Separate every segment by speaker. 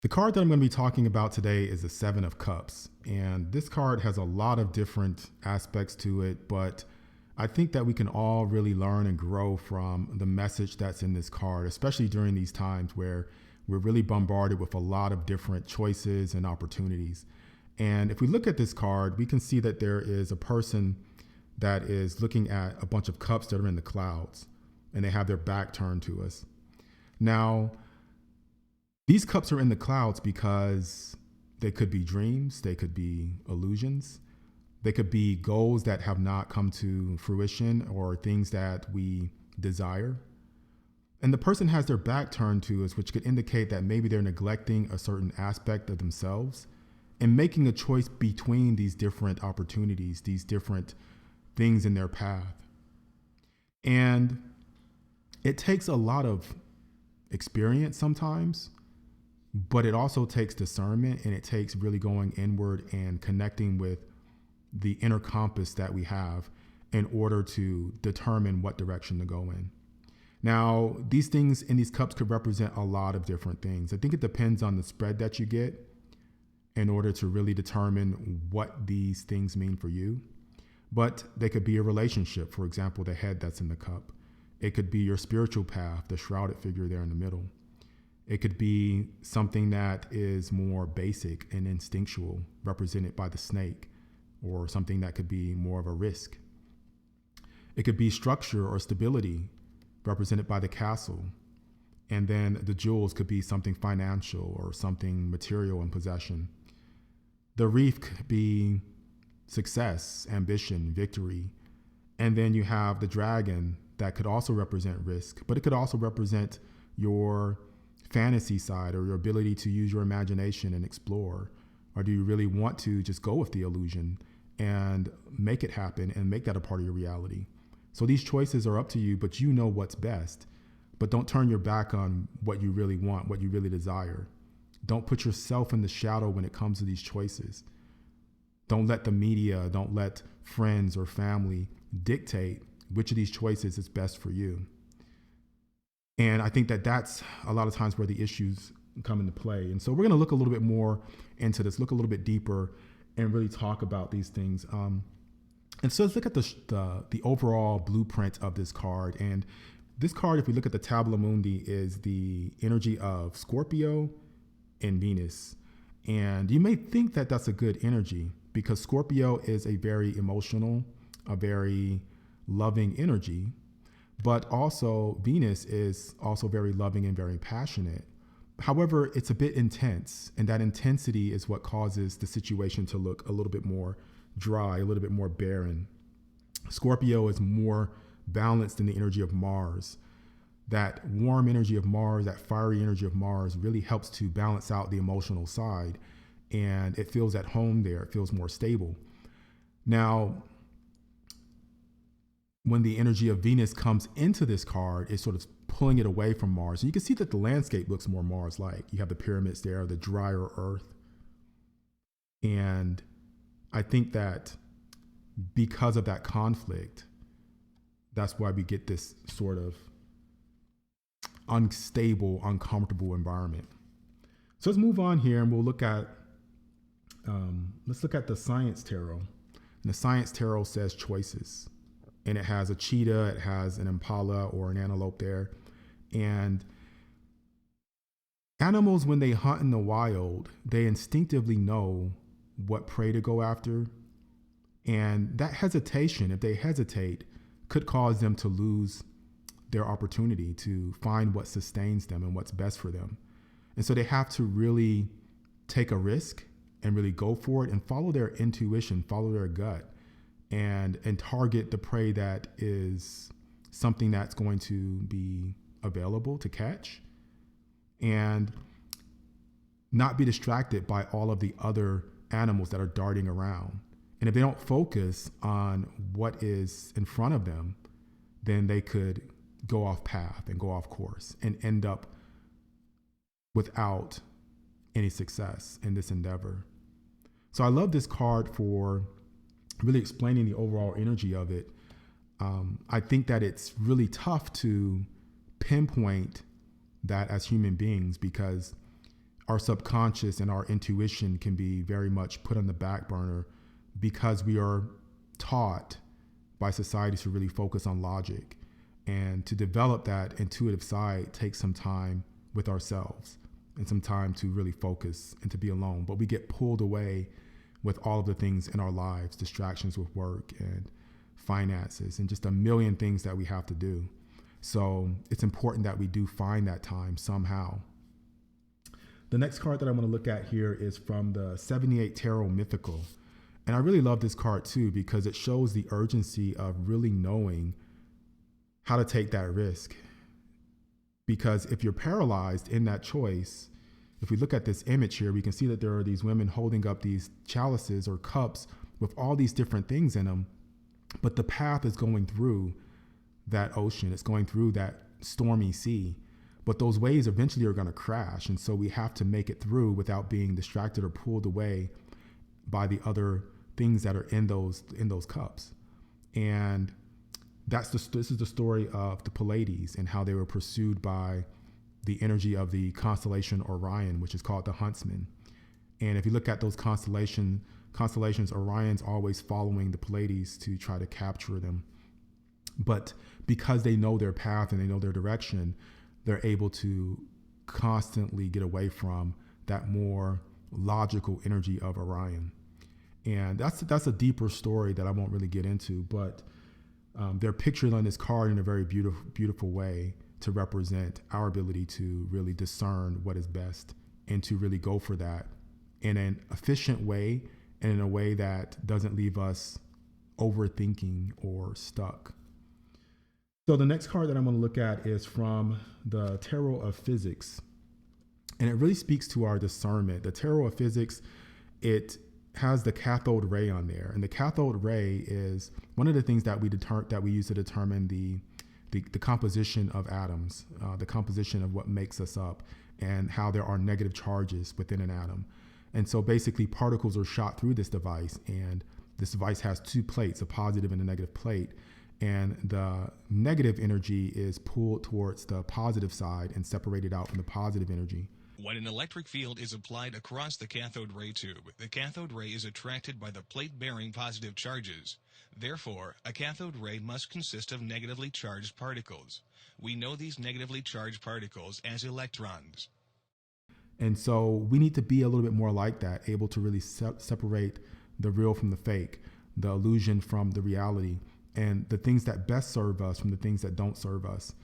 Speaker 1: The card that I'm going to be talking about today is the Seven of Cups. And this card has a lot of different aspects to it, but I think that we can all really learn and grow from the message that's in this card, especially during these times where we're really bombarded with a lot of different choices and opportunities. And if we look at this card, we can see that there is a person that is looking at a bunch of cups that are in the clouds, and they have their back turned to us. Now, these cups are in the clouds because they could be dreams, they could be illusions, they could be goals that have not come to fruition or things that we desire. And the person has their back turned to us, which could indicate that maybe they're neglecting a certain aspect of themselves and making a choice between these different opportunities, these different things in their path. And it takes a lot of experience sometimes, but it also takes discernment, and it takes really going inward and connecting with the inner compass that we have in order to determine what direction to go in. Now, these things in these cups could represent a lot of different things. I think it depends on the spread that you get in order to really determine what these things mean for you. But they could be a relationship, for example, the head that's in the cup. It could be your spiritual path, the shrouded figure there in the middle. It could be something that is more basic and instinctual, represented by the snake, or something that could be more of a risk. It could be structure or stability, represented by the castle. And then the jewels could be something financial or something material and possession. The wreath could be success, ambition, victory. And then you have the dragon that could also represent risk, but it could also represent your fantasy side or your ability to use your imagination and explore. Or do you really want to just go with the illusion and make it happen and make that a part of your reality? So these choices are up to you, but you know what's best. But don't turn your back on what you really want, what you really desire. Don't put yourself in the shadow when it comes to these choices. Don't let the media, don't let friends or family dictate which of these choices is best for you. And I think that that's a lot of times where the issues come into play. And so we're going to look a little bit more into this, look a little bit deeper, and really talk about these things. And so let's look at the overall blueprint of this card. And this card, if we look at the Tabula Mundi, is the energy of Scorpio and Venus. And you may think that that's a good energy because Scorpio is a very emotional, a very loving energy. But also Venus is also very loving and very passionate. However, it's a bit intense, and that intensity is what causes the situation to look a little bit more dry, a little bit more barren. Scorpio is more balanced in the energy of Mars. That warm energy of Mars, that fiery energy of Mars really helps to balance out the emotional side, and it feels at home there. It feels more stable. Now, when the energy of Venus comes into this card, it's sort of pulling it away from Mars. And you can see that the landscape looks more Mars-like. You have the pyramids there, the drier earth. And I think that because of that conflict, that's why we get this sort of unstable, uncomfortable environment. So let's move on here, and we'll look at, let's look at the Science Tarot. And the Science Tarot says choices. And it has a cheetah, it has an impala or an antelope there. And animals, when they hunt in the wild, they instinctively know what prey to go after. And that hesitation, if they hesitate, could cause them to lose their opportunity to find what sustains them and what's best for them. And so they have to really take a risk and really go for it and follow their intuition, follow their gut. And target the prey that is something that's going to be available to catch, and not be distracted by all of the other animals that are darting around. And if they don't focus on what is in front of them, then they could go off path and go off course and end up without any success in this endeavor. So I love this card for really explaining the overall energy of it. I think that it's really tough to pinpoint that as human beings, because our subconscious and our intuition can be very much put on the back burner because we are taught by society to really focus on logic. And to develop that intuitive side takes some time with ourselves and some time to really focus and to be alone. But we get pulled away with all of the things in our lives, distractions with work and finances and just a million things that we have to do. So it's important that we do find that time somehow. The next card that I'm going to look at here is from the 78 Tarot Mythical. And I really love this card too, because it shows the urgency of really knowing how to take that risk. Because if you're paralyzed in that choice, if we look at this image here, we can see that there are these women holding up these chalices or cups with all these different things in them. But the path is going through that ocean. It's going through that stormy sea. But those waves eventually are going to crash. And so we have to make it through without being distracted or pulled away by the other things that are in those cups. And this is the story of the Pleiades and how they were pursued by the energy of the constellation Orion, which is called the Huntsman. And if you look at those constellations, Orion's always following the Pleiades to try to capture them. But because they know their path and they know their direction, they're able to constantly get away from that more logical energy of Orion. And that's a deeper story that I won't really get into, but they're pictured on this card in a very beautiful way to represent our ability to really discern what is best and to really go for that in an efficient way and in a way that doesn't leave us overthinking or stuck. So the next card that I'm going to look at is from the Tarot of Physics. And it really speaks to our discernment. The Tarot of Physics, it has the cathode ray on there. And the cathode ray is one of the things that we use to determine the composition of atoms, the composition of what makes us up, and how there are negative charges within an atom. And so basically particles are shot through this device, and this device has two plates, a positive and a negative plate. And the negative energy is pulled towards the positive side and separated out from the positive energy.
Speaker 2: When an electric field is applied across the cathode ray tube, the cathode ray is attracted by the plate bearing positive charges. Therefore, a cathode ray must consist of negatively charged particles. We know these negatively charged particles as electrons.
Speaker 1: And so we need to be a little bit more like that, able to really separate the real from the fake, the illusion from the reality, and the things that best serve us from the things that don't serve us.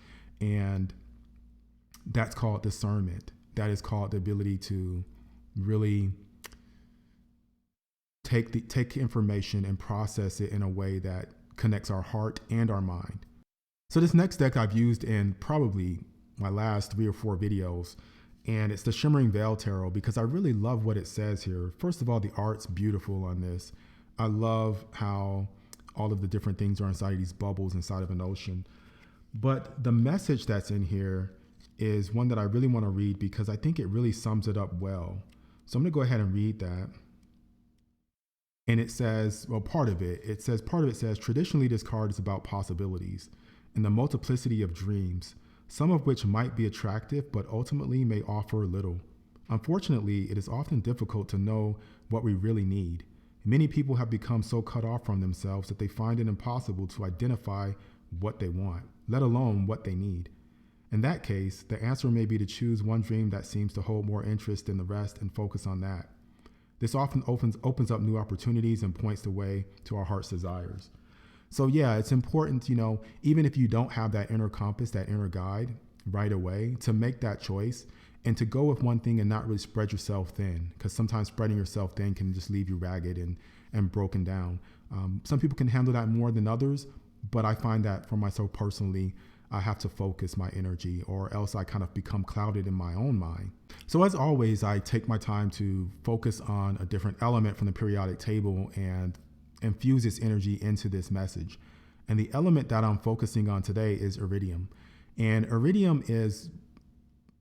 Speaker 1: And that's called discernment. That is called the ability to really take information and process it in a way that connects our heart and our mind. So this next deck I've used in probably my last 3 or 4 videos, and it's the Shimmering Veil Tarot because I really love what it says here. First of all, the art's beautiful on this. I love how all of the different things are inside of these bubbles inside of an ocean. But the message that's in here is one that I really want to read because I think it really sums it up well. So I'm going to go ahead and read that. And it says, well, part of it says, traditionally this card is about possibilities and the multiplicity of dreams, some of which might be attractive, but ultimately may offer little. Unfortunately, it is often difficult to know what we really need. Many people have become so cut off from themselves that they find it impossible to identify what they want, let alone what they need. In that case, the answer may be to choose one dream that seems to hold more interest than the rest and focus on that. This often opens up new opportunities and points the way to our heart's desires. So yeah, it's important, even if you don't have that inner compass, that inner guide right away, to make that choice and to go with one thing and not really spread yourself thin, because sometimes spreading yourself thin can just leave you ragged and broken down. Some people can handle that more than others, but I find that for myself personally, I have to focus my energy or else I kind of become clouded in my own mind. So as always, I take my time to focus on a different element from the periodic table and infuse its energy into this message. And the element that I'm focusing on today is iridium. And iridium is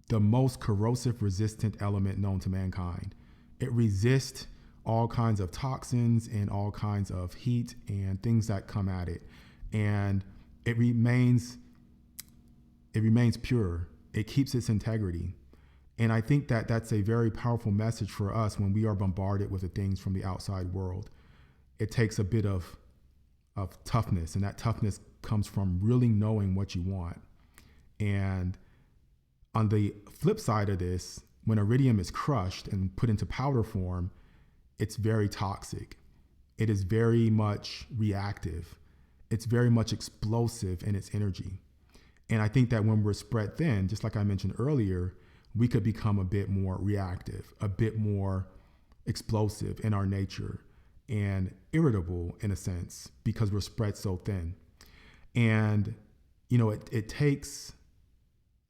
Speaker 1: the most corrosive resistant element known to mankind. It resists all kinds of toxins and all kinds of heat and things that come at it. And it remains pure. It keeps its integrity. And I think that that's a very powerful message for us when we are bombarded with the things from the outside world. It takes a bit of toughness, and that toughness comes from really knowing what you want. And on the flip side of this, when iridium is crushed and put into powder form, it's very toxic. It is very much reactive. It's very much explosive in its energy. And I think that when we're spread thin, just like I mentioned earlier, we could become a bit more reactive, a bit more explosive in our nature and irritable in a sense because we're spread so thin. And, you know, it takes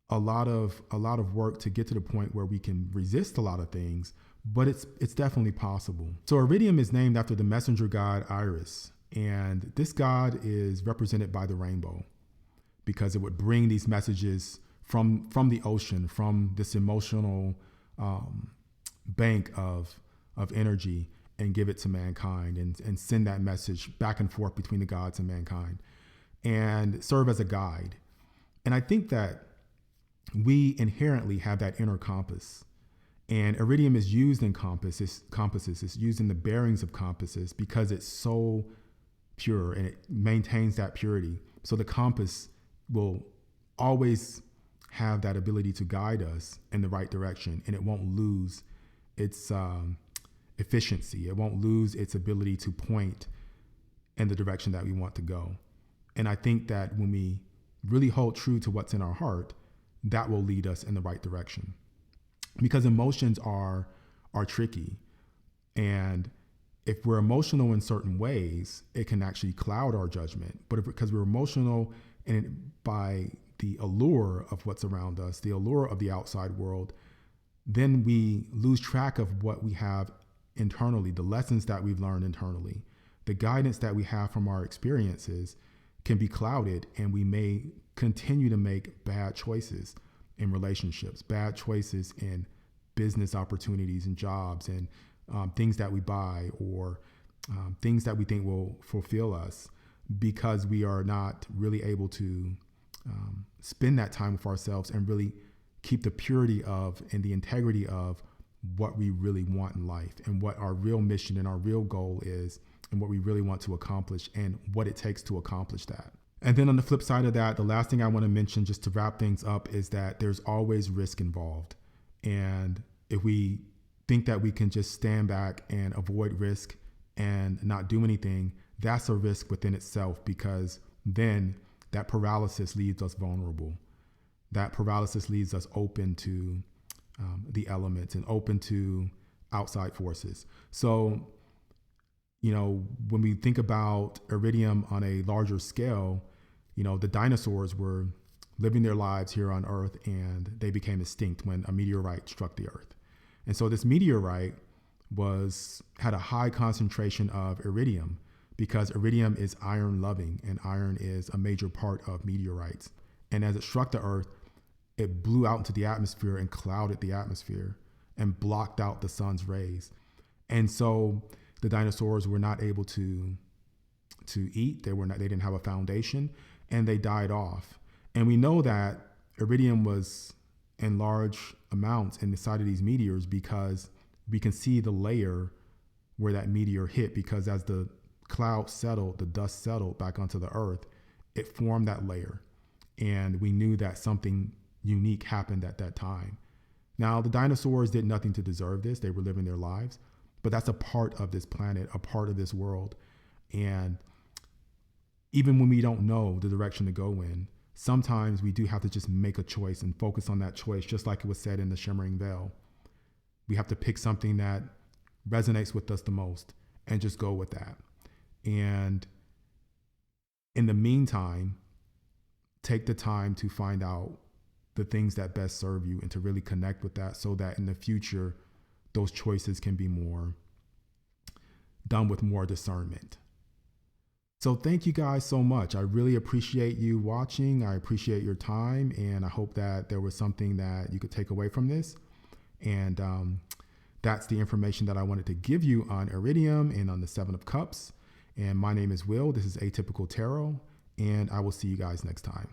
Speaker 1: a lot of work to get to the point where we can resist a lot of things, but it's definitely possible. So iridium is named after the messenger god Iris, and this god is represented by the rainbow because it would bring these messages from the ocean, from this emotional bank of energy, and give it to mankind and send that message back and forth between the gods and mankind and serve as a guide. And I think that we inherently have that inner compass. And iridium is used in compasses. It's used in the bearings of compasses because it's so pure and it maintains that purity. So the compass will always have that ability to guide us in the right direction, and it won't lose its efficiency. It won't lose its ability to point in the direction that we want to go. And I think that when we really hold true to what's in our heart, that will lead us in the right direction. Because emotions are tricky. And if we're emotional in certain ways, it can actually cloud our judgment. But because we're emotional and by the allure of what's around us, the allure of the outside world, then we lose track of what we have internally, the lessons that we've learned internally. The guidance that we have from our experiences can be clouded, and we may continue to make bad choices in relationships, bad choices in business opportunities and jobs and things that we buy or things that we think will fulfill us, because we are not really able to spend that time with ourselves and really keep the purity of and the integrity of what we really want in life and what our real mission and our real goal is and what we really want to accomplish and what it takes to accomplish that. And then on the flip side of that, the last thing I want to mention just to wrap things up is that there's always risk involved. And if we think that we can just stand back and avoid risk and not do anything, that's a risk within itself, because then that paralysis leaves us vulnerable. That paralysis leaves us open to the elements and open to outside forces. So, you know, when we think about iridium on a larger scale, you know, the dinosaurs were living their lives here on Earth and they became extinct when a meteorite struck the Earth. And so this meteorite had a high concentration of iridium because iridium is iron loving and iron is a major part of meteorites. And as it struck the Earth, it blew out into the atmosphere and clouded the atmosphere and blocked out the sun's rays. And so the dinosaurs were not able to eat. They didn't have a foundation, and they died off. And we know that iridium was in large amounts in the side of these meteors because we can see the layer where that meteor hit, because as the cloud settled, the dust settled back onto the Earth, it formed that layer. And we knew that something unique happened at that time. Now, the dinosaurs did nothing to deserve this. They were living their lives, but that's a part of this planet, a part of this world. And even when we don't know the direction to go in, sometimes we do have to just make a choice and focus on that choice, just like it was said in the Shimmering Veil. We have to pick something that resonates with us the most and just go with that. And in the meantime, take the time to find out the things that best serve you and to really connect with that, so that in the future, those choices can be done with more discernment. So thank you guys so much. I really appreciate you watching. I appreciate your time, and I hope that there was something that you could take away from this. And that's the information that I wanted to give you on iridium and on the Seven of Cups. And my name is Will. This is Atypical Tarot, and I will see you guys next time.